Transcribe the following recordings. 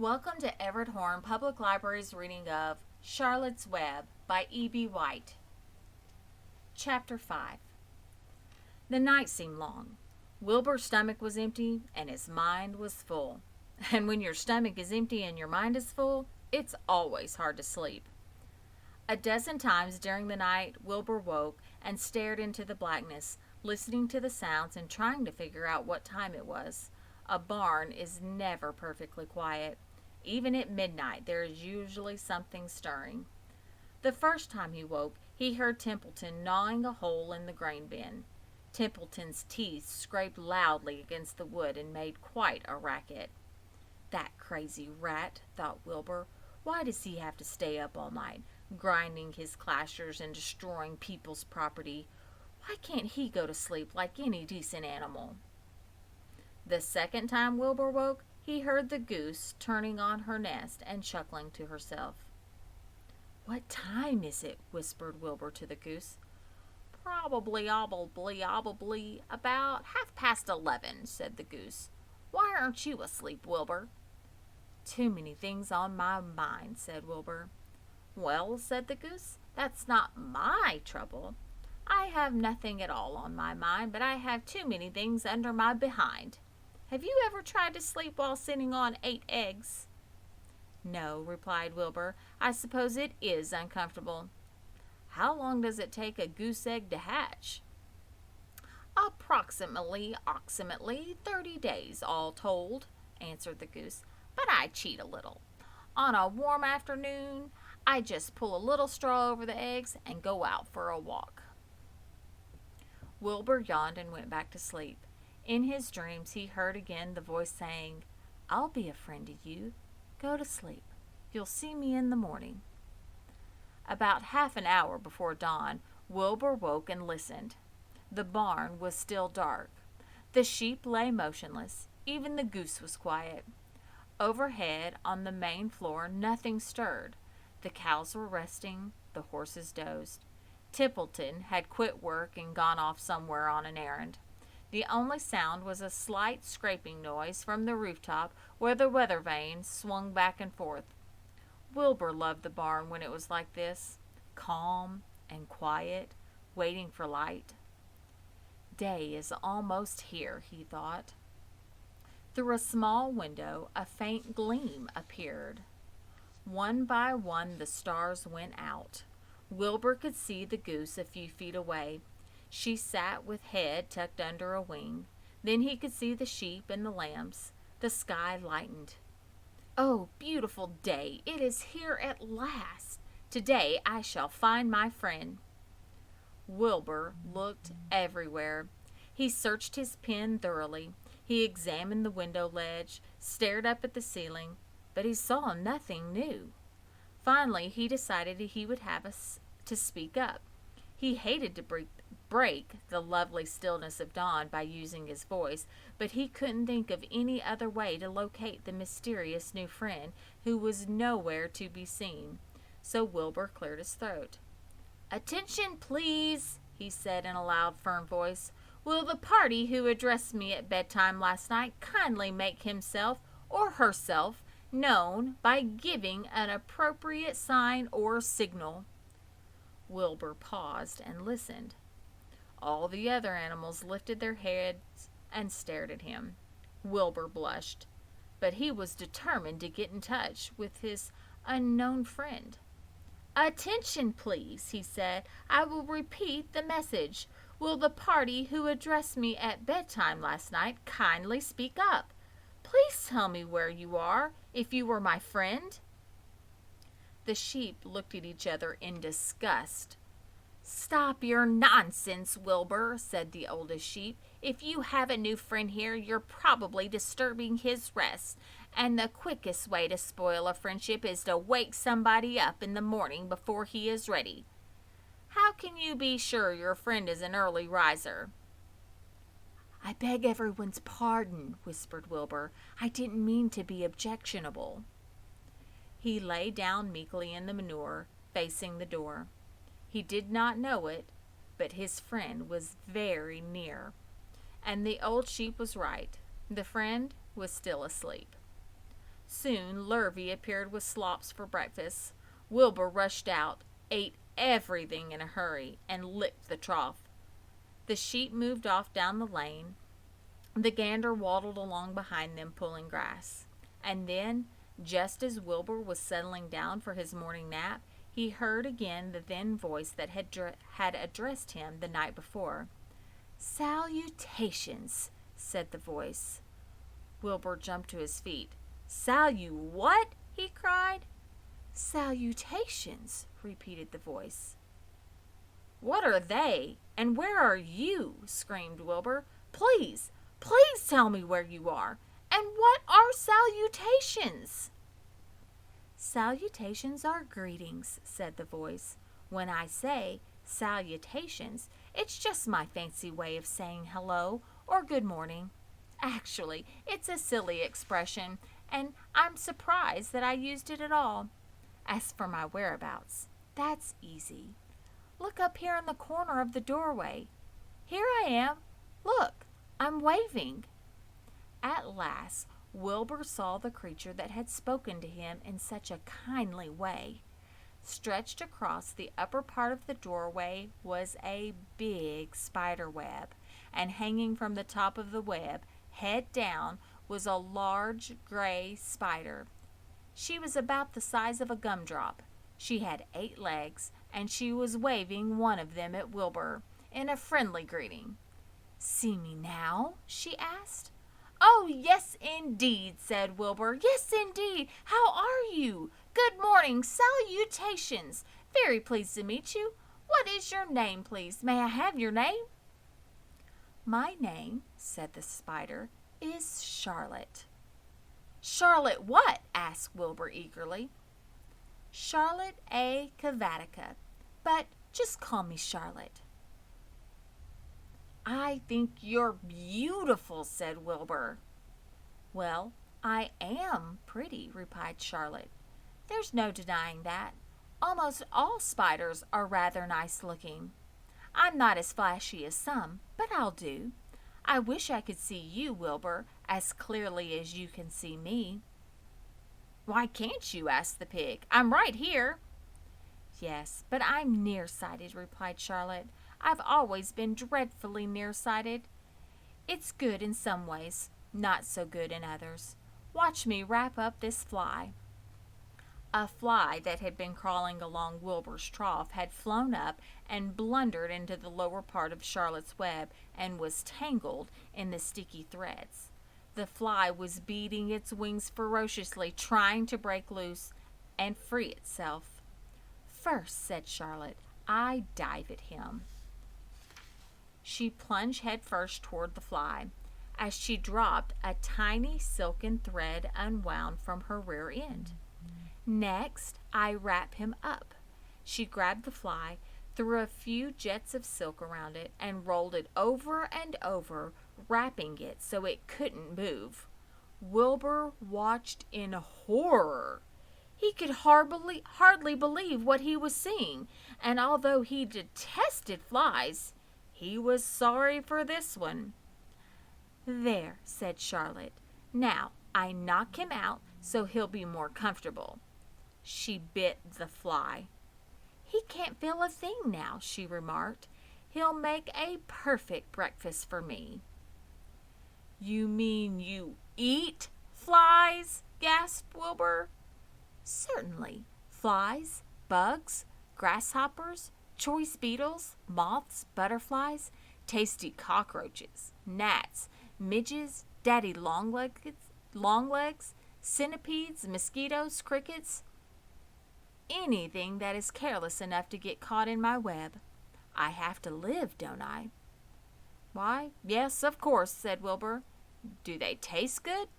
Welcome to Everett Horn Public Library's reading of Charlotte's Web by E.B. White. Chapter 5. The night seemed long. Wilbur's stomach was empty and his mind was full. And when your stomach is empty and your mind is full, it's always hard to sleep. A dozen times during the night, Wilbur woke and stared into the blackness, listening to the sounds and trying to figure out what time it was. A barn is never perfectly quiet. Even at midnight, there is usually something stirring. The first time he woke, he heard Templeton gnawing a hole in the grain bin. Templeton's teeth scraped loudly against the wood and made quite a racket. That crazy rat, thought Wilbur. Why does he have to stay up all night, grinding his clashers and destroying people's property? Why can't he go to sleep like any decent animal? The second time Wilbur woke, he heard the goose turning on her nest and chuckling to herself. "What time is it?" whispered Wilbur to the goose. "Probably, about 11:30, said the goose. "Why aren't you asleep, Wilbur?" "Too many things on my mind," said Wilbur. "Well," said the goose, "that's not my trouble. I have nothing at all on my mind, but I have too many things under my behind. Have you ever tried to sleep while sitting on 8 eggs? "No," replied Wilbur. "I suppose it is uncomfortable." "How long does it take a goose egg to hatch?" Approximately 30 days, all told," answered the goose. "But I cheat a little. On a warm afternoon, I just pull a little straw over the eggs and go out for a walk." Wilbur yawned and went back to sleep. In his dreams, he heard again the voice saying, "I'll be a friend to you. Go to sleep. You'll see me in the morning." About half an hour before dawn, Wilbur woke and listened. The barn was still dark. The sheep lay motionless. Even the goose was quiet. Overhead, on the main floor, nothing stirred. The cows were resting. The horses dozed. Templeton had quit work and gone off somewhere on an errand. The only sound was a slight scraping noise from the rooftop where the weather vane swung back and forth. Wilbur loved the barn when it was like this, calm and quiet, waiting for light. Day is almost here, he thought. Through a small window, a faint gleam appeared. One by one, the stars went out. Wilbur could see the goose a few feet away. She sat with head tucked under a wing. Then he could see the sheep and the lambs. The sky lightened. "Oh, beautiful day! It is here at last! Today I shall find my friend." Wilbur looked everywhere. He searched his pen thoroughly. He examined the window ledge, stared up at the ceiling, but he saw nothing new. Finally, he decided he would have us to speak up. He hated to break the lovely stillness of dawn by using his voice, but he couldn't think of any other way to locate the mysterious new friend who was nowhere to be seen. So Wilbur cleared his throat. "Attention, please," he said in a loud, firm voice. "Will the party who addressed me at bedtime last night kindly make himself or herself known by giving an appropriate sign or signal?" Wilbur paused and listened. All the other animals lifted their heads and stared at him. Wilbur blushed, but he was determined to get in touch with his unknown friend. "Attention, please," he said. "I will repeat the message. Will the party who addressed me at bedtime last night kindly speak up? Please tell me where you are, if you were my friend." The sheep looked at each other in disgust. "Stop your nonsense, Wilbur," said the oldest sheep. "If you have a new friend here, you're probably disturbing his rest, and the quickest way to spoil a friendship is to wake somebody up in the morning before he is ready. How can you be sure your friend is an early riser?" "I beg everyone's pardon," whispered Wilbur. "I didn't mean to be objectionable." He lay down meekly in the manure, facing the door. He did not know it, but his friend was very near. And the old sheep was right. The friend was still asleep. Soon Lurvy appeared with slops for breakfast. Wilbur rushed out, ate everything in a hurry, and licked the trough. The sheep moved off down the lane. The gander waddled along behind them, pulling grass. And then, just as Wilbur was settling down for his morning nap, he heard again the thin voice that had addressed him the night before. "Salutations," said the voice. Wilbur jumped to his feet. "What?" he cried. "Salutations," repeated the voice. "What are they? And where are you?" screamed Wilbur. Please tell me where you are. And what are salutations?" "Salutations are greetings," said the voice. "When I say salutations, it's just my fancy way of saying hello or good morning. Actually, it's a silly expression, and I'm surprised that I used it at all. As for my whereabouts, that's easy. Look up here in the corner of the doorway. Here I am. Look, I'm waving." At last, Wilbur saw the creature that had spoken to him in such a kindly way. Stretched across the upper part of the doorway was a big spider web, and hanging from the top of the web, head down, was a large gray spider. She was about the size of a gumdrop. She had 8 legs, and she was waving one of them at Wilbur in a friendly greeting. "See me now?" she asked. "Oh, yes, indeed," said Wilbur. "Yes, indeed. How are you? Good morning. Salutations. Very pleased to meet you. What is your name, please? May I have your name?" "My name," said the spider, "is Charlotte." "Charlotte what?" asked Wilbur eagerly. "Charlotte A. Cavatica, but just call me Charlotte." "I think you're beautiful," said Wilbur. "Well, I am pretty," replied Charlotte. "There's no denying that. Almost all spiders are rather nice looking. I'm not as flashy as some, but I'll do. I wish I could see you, Wilbur, as clearly as you can see me." "Why can't you?" asked the pig. "I'm right here." "Yes, but I'm nearsighted," replied Charlotte. "I've always been dreadfully nearsighted. It's good in some ways, not so good in others. Watch me wrap up this fly." A fly that had been crawling along Wilbur's trough had flown up and blundered into the lower part of Charlotte's web and was tangled in the sticky threads. The fly was beating its wings ferociously, trying to break loose and free itself. "First," said Charlotte, "I dive at him." She plunged headfirst toward the fly. As she dropped, a tiny silken thread unwound from her rear end. "Next, I wrap him up." She grabbed the fly, threw a few jets of silk around it, and rolled it over and over, wrapping it so it couldn't move. Wilbur watched in horror. He could hardly believe what he was seeing, and although he detested flies, he was sorry for this one. "There," said Charlotte. "Now I knock him out so he'll be more comfortable." She bit the fly. "He can't feel a thing now," she remarked. "He'll make a perfect breakfast for me." "You mean you eat flies?" gasped Wilbur. "Certainly. Flies, bugs, grasshoppers, choice beetles, moths, butterflies, tasty cockroaches, gnats, midges, daddy longlegs, centipedes, mosquitoes, crickets, anything that is careless enough to get caught in my web. I have to live, don't I?" "Why, yes, of course," said Wilbur. "Do they taste good?"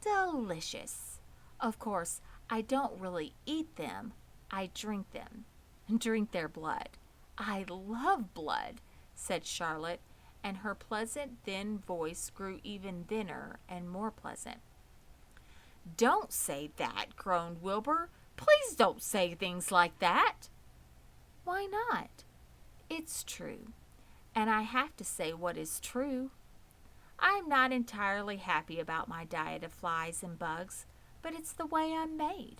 "Delicious. Of course, I don't really eat them. I drink them. Drink their blood. I love blood," said Charlotte, and her pleasant, thin voice grew even thinner and more pleasant. "Don't say that," groaned Wilbur. "Please don't say things like that." "Why not? It's true, and I have to say what is true. I'm not entirely happy about my diet of flies and bugs, but it's the way I'm made.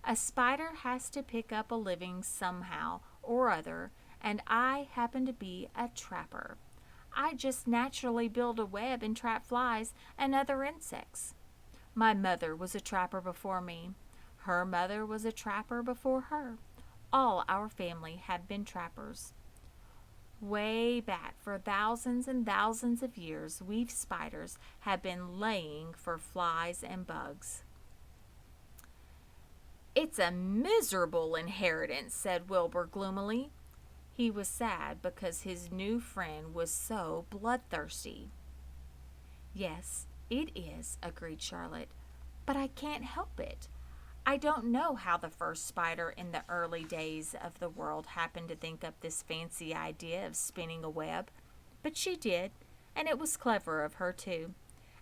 A spider has to pick up a living somehow or other, and I happen to be a trapper. I just naturally build a web and trap flies and other insects. My mother was a trapper before me. Her mother was a trapper before her. All our family have been trappers. Way back for thousands and thousands of years, we spiders have been laying for flies and bugs. It's a miserable inheritance, said Wilbur gloomily. He was sad because his new friend was so bloodthirsty. Yes, it is, agreed Charlotte, but I can't help it. I don't know how the first spider in the early days of the world happened to think up this fancy idea of spinning a web, but she did, and it was clever of her too.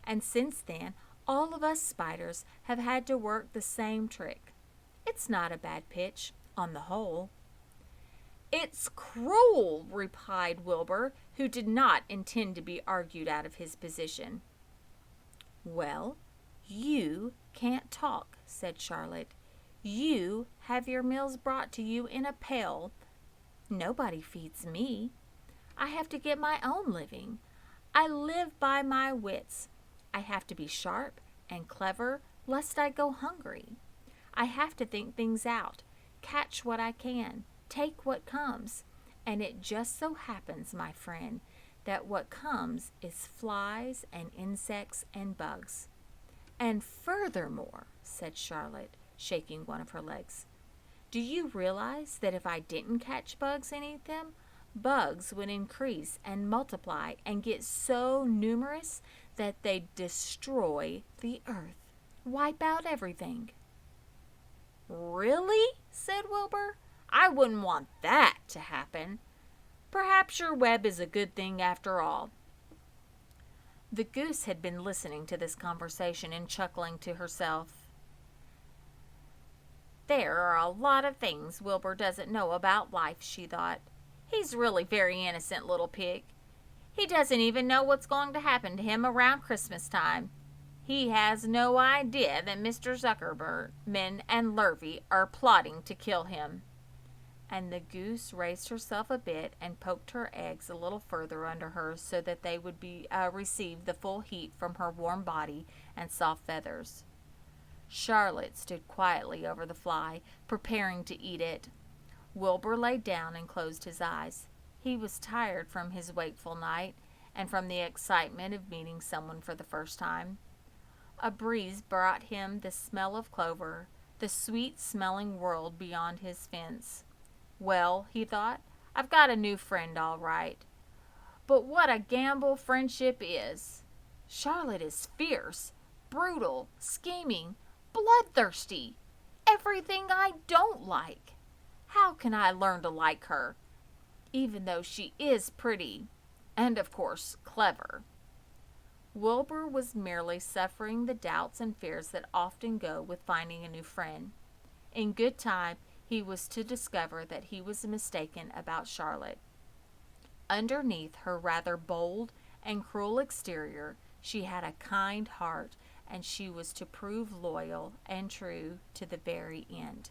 And since then, all of us spiders have had to work the same trick. It's not a bad pitch, on the whole. It's cruel, replied Wilbur, who did not intend to be argued out of his position. Well, you can't talk, said Charlotte. You have your meals brought to you in a pail. Nobody feeds me. I have to get my own living. I live by my wits. I have to be sharp and clever lest I go hungry. I have to think things out, catch what I can, take what comes. And it just so happens, my friend, that what comes is flies and insects and bugs. And furthermore, said Charlotte, shaking one of her legs, do you realize that if I didn't catch bugs and eat them, bugs would increase and multiply and get so numerous that they'd destroy the earth, wipe out everything? Really? Said Wilbur. I wouldn't want that to happen. Perhaps your web is a good thing after all. The goose had been listening to this conversation and chuckling to herself. There are a lot of things Wilbur doesn't know about life, she thought. He's really very innocent little pig. He doesn't even know what's going to happen to him around Christmas time. He has no idea that Mr. Zuckerman and Lurvy are plotting to kill him. And the goose raised herself a bit and poked her eggs a little further under her so that they would receive the full heat from her warm body and soft feathers. Charlotte stood quietly over the fly, preparing to eat it. Wilbur lay down and closed his eyes. He was tired from his wakeful night and from the excitement of meeting someone for the first time. A breeze brought him the smell of clover, the sweet-smelling world beyond his fence. Well, he thought, I've got a new friend all right. But what a gamble friendship is. Charlotte is fierce, brutal, scheming, bloodthirsty, everything I don't like. How can I learn to like her, even though she is pretty and, of course, clever? Wilbur was merely suffering the doubts and fears that often go with finding a new friend. In good time, he was to discover that he was mistaken about Charlotte. Underneath her rather bold and cruel exterior, she had a kind heart, and she was to prove loyal and true to the very end.